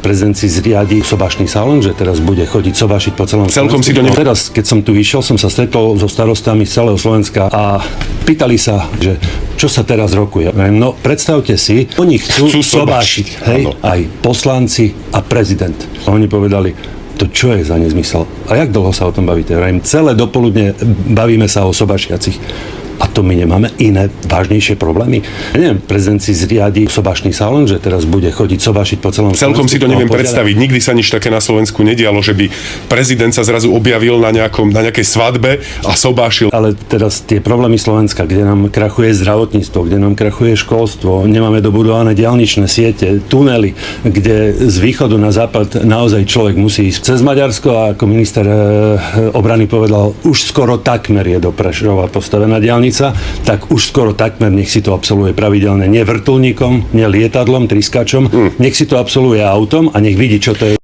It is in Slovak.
prezident si zriadi sobašný salón, že teraz bude chodiť sobašiť po celom Celkom Slovensku. si to Teraz, keď som tu išiel, som sa stretol so starostami z celého Slovenska a pýtali sa, že čo sa teraz rokuje. No, predstavte si, oni chcú sobášiť, hej, áno. aj poslanci a prezident. A oni povedali, to čo je za nezmysel? A jak dlho sa o tom bavíte? Celé dopoludne bavíme sa o sobašiacich. A to my nemáme iné vážnejšie problémy. Ja neviem, prezident si zriadi sobašný salón, že teraz bude chodiť sobašiť po celom Celkom Slovensku. si to neviem predstaviť. Nikdy sa nič také na Slovensku nedialo, že by prezident sa zrazu objavil na nejakej svadbe a sobášil. Ale teraz tie problémy Slovenska, kde nám krachuje zdravotníctvo, kde nám krachuje školstvo, nemáme dobudované diaľničné siete, tunely, kde z východu na západ naozaj človek musí ísť cez Maďarsko a ako minister obrany povedal, už skoro takmer je do Prešova postavená diaľnica, tak už skoro takmer nech si to absolvuje pravidelne nie vrtuľníkom, nie lietadlom, triskačom, nech si to absolvuje autom a nech vidí, čo to je.